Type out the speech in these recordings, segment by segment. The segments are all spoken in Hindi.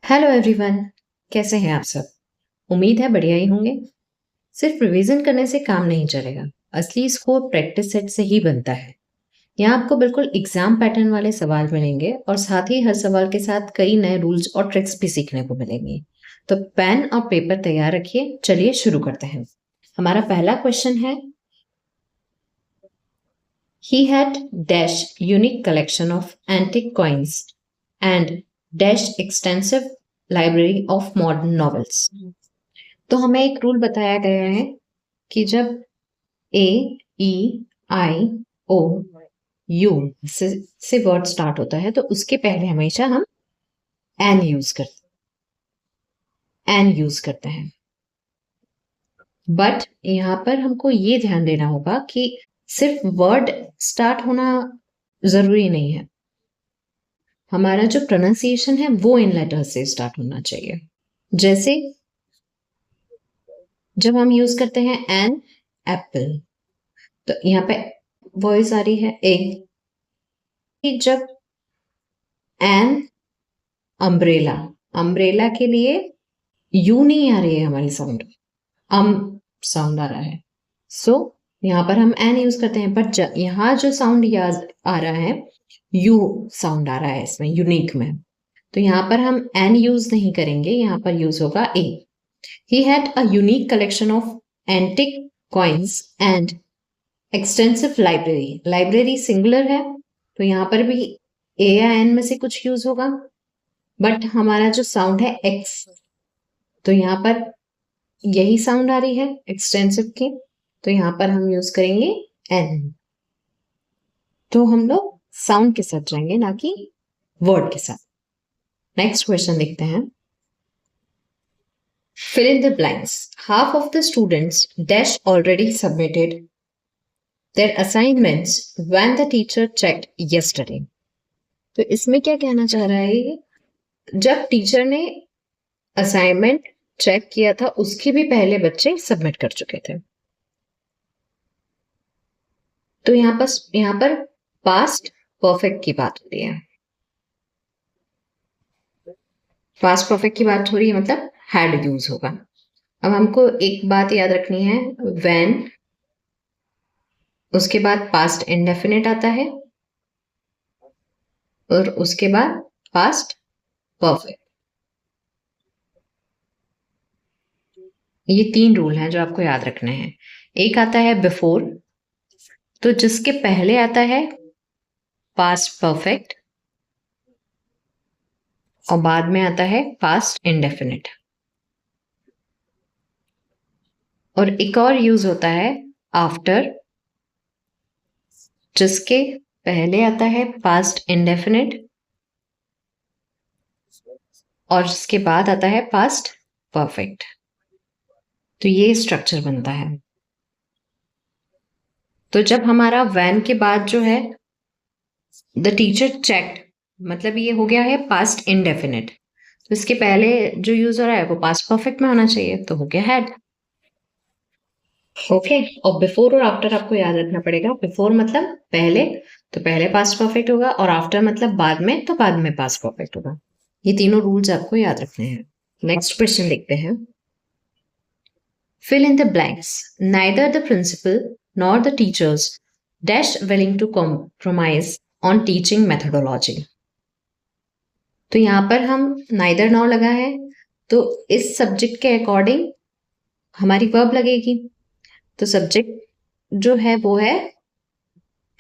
हेलो एवरीवन, कैसे हैं आप सब? उम्मीद है बढ़िया ही होंगे। सिर्फ रिवीजन करने से काम नहीं चलेगा, असली स्कोर प्रैक्टिस सेट से ही बनता है। यहाँ आपको बिल्कुल एग्जाम पैटर्न वाले सवाल मिलेंगे और साथ ही हर सवाल के साथ कई नए रूल्स और ट्रिक्स भी सीखने को मिलेंगे। तो पेन और पेपर तैयार रखिए, चलिए शुरू करते हैं। हमारा पहला क्वेश्चन है, he had dash unique collection of antique coins and dash extensive library of modern novels। तो हमें एक रूल बताया गया है कि जब ए ई आई ओ यू से वर्ड स्टार्ट होता है तो उसके पहले हमेशा हम एन यूज करते हैं। बट यहाँ पर हमको ये ध्यान देना होगा कि सिर्फ वर्ड स्टार्ट होना जरूरी नहीं है, हमारा जो प्रोनाउंसिएशन है वो इन लेटर्स से स्टार्ट होना चाहिए। जैसे जब हम यूज करते हैं एन एप्पल, तो यहाँ पे वॉइस आ रही है ए। जब एन अम्ब्रेला, अम्ब्रेला के लिए यू नहीं आ रही है, हमारी साउंड साउंड आ रहा है। सो यहाँ पर हम एन यूज करते हैं, बट यहाँ जो साउंड आ रहा है यू साउंड आ रहा है इसमें, यूनिक में। तो यहाँ पर हम एन यूज नहीं करेंगे, यहाँ पर यूज होगा a. He had a unique collection of antique coins and extensive library. Library singular है तो यहाँ पर भी ए या एन में से कुछ यूज होगा, बट हमारा जो साउंड है एक्स, तो यहाँ पर यही साउंड आ रही है एक्सटेंसिव की, तो यहाँ पर हम यूज करेंगे एन। तो हम लोग साउंड के साथ जाएंगे, ना कि वर्ड के साथ। नेक्स्ट क्वेश्चन देखते हैं। fill in the blanks. Half of the students dash already submitted their assignments when the teacher checked yesterday। तो इसमें क्या कहना चाह रहा है, जब टीचर ने असाइनमेंट चेक किया था उसके भी पहले बच्चे सबमिट कर चुके थे। तो यहाँ पर पास्ट परफेक्ट की बात हो रही है। पास्ट परफेक्ट की बात हो रही है मतलब हैड यूज होगा। अब हमको एक बात याद रखनी है, व्हेन उसके बाद पास्ट इंडेफिनिट आता है और उसके बाद पास्ट परफेक्ट। ये 3 रूल हैं जो आपको याद रखने हैं। एक आता है बिफोर, तो जिसके पहले आता है पास्ट परफेक्ट और बाद में आता है पास्ट इंडेफिनिट। और एक और यूज होता है आफ्टर, जिसके पहले आता है पास्ट इंडेफिनिट और जिसके बाद आता है पास्ट परफेक्ट। तो ये स्ट्रक्चर बनता है। तो जब हमारा व्हेन के बाद जो है द टीचर चेक्ड, मतलब ये हो गया है पास्ट इंडेफिनिट, तो इसके पहले जो यूज हो रहा है वो पास्ट परफेक्ट में होना चाहिए, तो हो गया हैड। ओके, और बिफोर और आफ्टर आपको याद रखना पड़ेगा। बिफोर मतलब पहले, तो पहले पास्ट परफेक्ट होगा, और आफ्टर मतलब बाद में, तो बाद में पास्ट परफेक्ट होगा। ये तीनों रूल्स आपको याद रखने हैं। नेक्स्ट क्वेश्चन देखते हैं। fill in the blanks. Neither the principal nor the teachers dash willing to compromise on teaching methodology। तो यहाँ पर हम neither nor लगा है, तो इस सब्जेक्ट के अकॉर्डिंग हमारी वर्ब लगेगी। तो सब्जेक्ट जो है वो है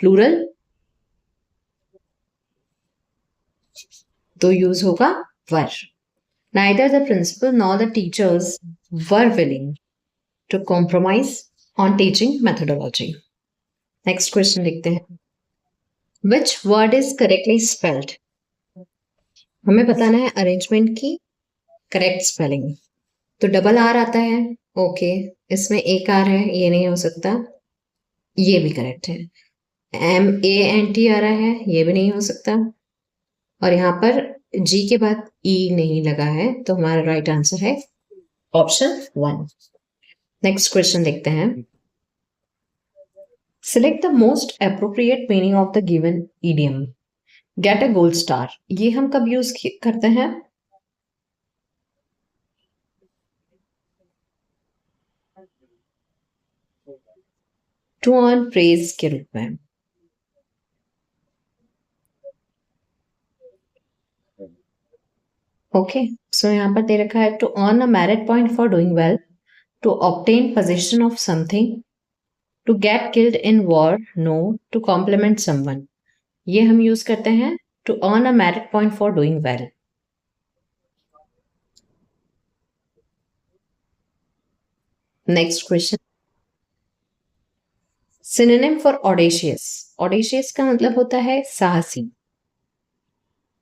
प्लूरल, तो यूज होगा वर। Neither the principal nor the teachers were willing to compromise on teaching methodology। Next question लिखते हैं। Which word is correctly spelled? हमें बताना है अरेंजमेंट की करेक्ट स्पेलिंग। तो डबल आर आता है, ओके, इसमें एक आर है, ये नहीं हो सकता, ये भी करेक्ट है। MANT आ रहा है, ये भी नहीं हो सकता, और यहाँ पर जी के बाद ई नहीं लगा है, तो हमारा राइट आंसर है ऑप्शन 1। नेक्स्ट क्वेश्चन देखते हैं। Select the most appropriate meaning of the given idiom। Get a gold star, ये हम कब यूज करते हैं? टू अर्न प्रेज के रूप में। ओके, सो यहाँ पर दे रखा है to earn a merit point for doing well, to obtain position of something, to get killed in war, no, to compliment someone. ये हम यूज करते हैं to earn a merit point for doing well. Next question, synonym for audacious. Audacious का मतलब होता है साहसी,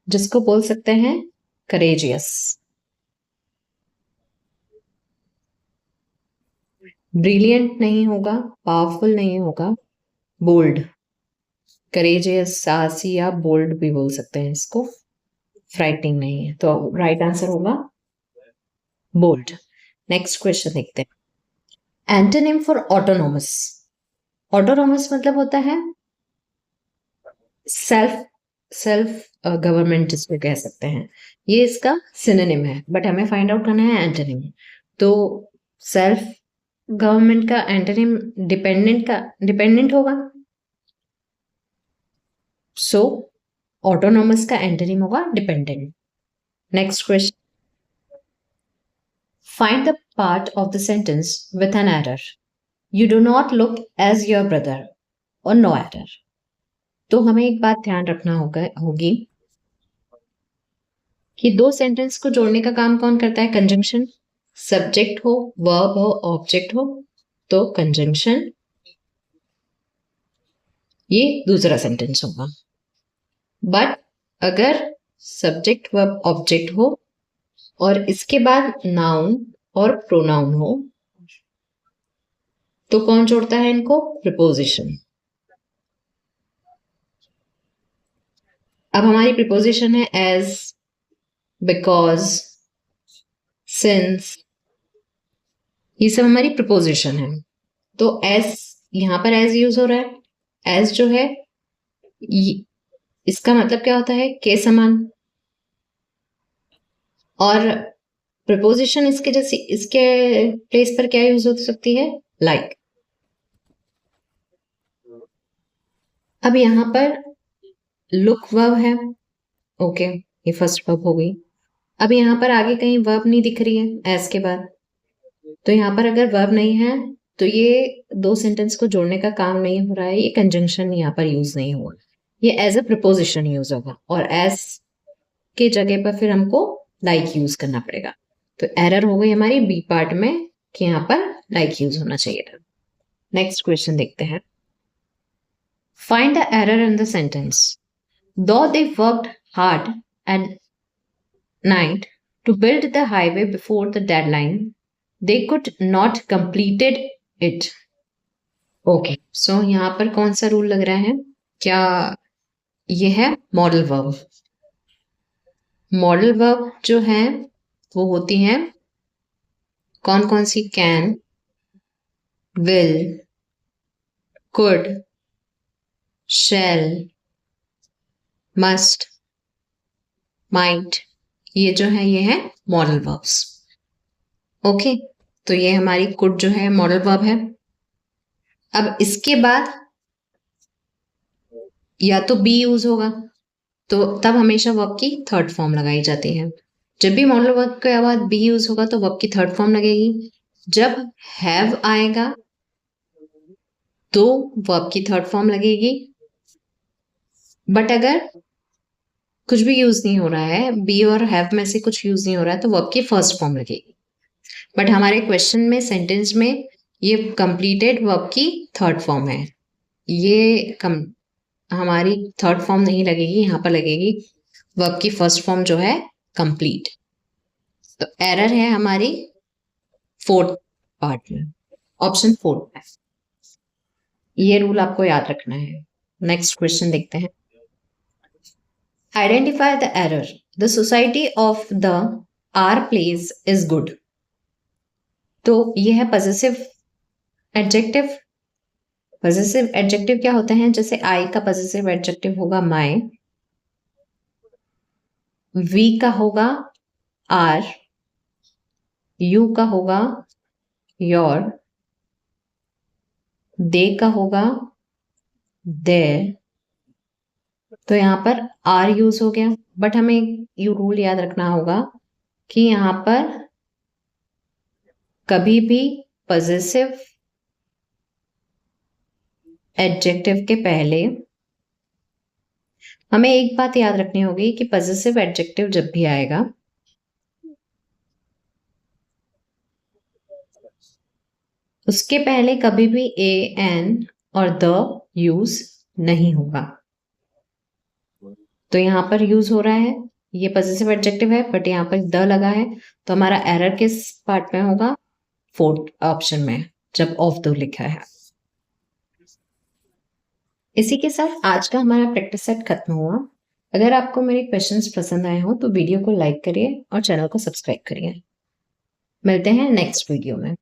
जिसको बोल सकते हैं करेजियस। ब्रिलियंट नहीं होगा, पावरफुल नहीं होगा, बोल्ड। करेजियस, साहसी या बोल्ड भी बोल सकते हैं इसको, फ्राइटनिंग नहीं है। तो राइट आंसर होगा बोल्ड। नेक्स्ट क्वेश्चन देखते हैं, एंटोनिम फॉर ऑटोनोमस। ऑटोनोमस मतलब होता है सेल्फ सेल्फ गवर्नमेंट, जिसको कह सकते हैं। ये इसका सिनोनिम है, बट हमें फाइंड आउट करना है एंटोनिम। तो सेल्फ गवर्नमेंट का एंटोनिम डिपेंडेंट होगा। सो ऑटोनोमस का एंटोनिम होगा dependent. Next question, find the part of the sentence with an error. You do not look as your brother, और नो एरर। तो हमें एक बात ध्यान रखना होगी कि दो सेंटेंस को जोड़ने का काम कौन करता है? कंजंक्शन। सब्जेक्ट हो, वर्ब हो, ऑब्जेक्ट हो, तो कंजंक्शन ये दूसरा सेंटेंस होगा। बट अगर सब्जेक्ट वर्ब ऑब्जेक्ट हो और इसके बाद नाउन और प्रोनाउन हो, तो कौन जोड़ता है इनको? प्रिपोजिशन। अब हमारी प्रिपोजिशन है एज, बिकॉज, सिंस, ये सब हमारी प्रिपोजिशन है। तो एज, यहां पर एज यूज हो रहा है। एज जो है इसका मतलब क्या होता है? के समान। और प्रिपोजिशन इसके जैसे, इसके प्लेस पर क्या यूज हो सकती है? लाइक। अब यहां पर लुक वर्ब है, ओके, ये फर्स्ट वर्ब हो गई। अब यहां पर आगे कहीं वर्ब नहीं दिख रही है एज के बाद, तो यहां पर अगर वर्ब नहीं है तो ये दो सेंटेंस को जोड़ने का काम नहीं हो रहा है, ये कंजंक्शन यहां पर यूज नहीं हुआ, ये एज अ प्रिपोजिशन यूज होगा। और एज के जगह पर फिर हमको लाइक यूज करना पड़ेगा। तो एरर हो गई हमारी बी पार्ट में कि यहां पर लाइक यूज होना चाहिए था। नेक्स्ट क्वेश्चन देखते हैं, find the error in the sentence. Though they worked hard at night to build the highway before the deadline, they could not completed it. Okay, so यहाँ पर कौन सा रूल लग रहा है? क्या ये है मॉडल वर्ब? मॉडल वर्ब जो है वो होती हैं कौन कौन सी? Can, will, could, shall, must, might. ये जो है ये है मॉडल वर्ब्स। ओके, तो ये हमारी कुड जो है मॉडल वर्ब है। अब इसके बाद या तो बी यूज होगा, तो तब हमेशा वर्ब की थर्ड फॉर्म लगाई जाती है। जब भी मॉडल वर्ब के बाद बी यूज होगा तो वर्ब की थर्ड फॉर्म लगेगी। जब हैव आएगा तो वर्ब की थर्ड फॉर्म लगेगी। बट अगर कुछ भी यूज नहीं हो रहा है, बी और हैव में से कुछ यूज नहीं हो रहा है, तो वर्ब की फर्स्ट फॉर्म लगेगी। बट हमारे क्वेश्चन में, सेंटेंस में, ये कंप्लीटेड वर्ब की थर्ड फॉर्म है। ये हमारी थर्ड फॉर्म नहीं लगेगी, यहां पर लगेगी वर्ब की फर्स्ट फॉर्म जो है कंप्लीट। तो एरर है हमारी फोर्थ पार्ट में, ऑप्शन 4 में। ये रूल आपको याद रखना है। नेक्स्ट क्वेश्चन देखते हैं, identify the error. The society of the are place is good. तो ये है पजेसिव एडजेक्टिव। पजेसिव एडजेक्टिव क्या होते हैं? जैसे आई का पजेसिव एडजेक्टिव होगा माई, वी का होगा आर, यू का होगा योर, दे का होगा देयर, तो यहां पर आर यूज हो गया। बट हमें यू रूल याद रखना होगा कि यहां पर कभी भी पॉजेसिव एडजेक्टिव के पहले हमें एक बात याद रखनी होगी कि पॉजेसिव एडजेक्टिव जब भी आएगा उसके पहले कभी भी ए एन और द यूज नहीं होगा। तो यहां पर यूज हो रहा है, ये पॉजेसिव एडजेक्टिव है बट यहां पर द लगा है, तो हमारा एरर किस पार्ट में होगा? फोर्थ ऑप्शन में, जब ऑफ द लिखा है। इसी के साथ आज का हमारा प्रैक्टिस सेट खत्म हुआ। अगर आपको मेरे क्वेश्चंस पसंद आए हो तो वीडियो को लाइक करिए और चैनल को सब्सक्राइब करिए। मिलते हैं नेक्स्ट वीडियो में।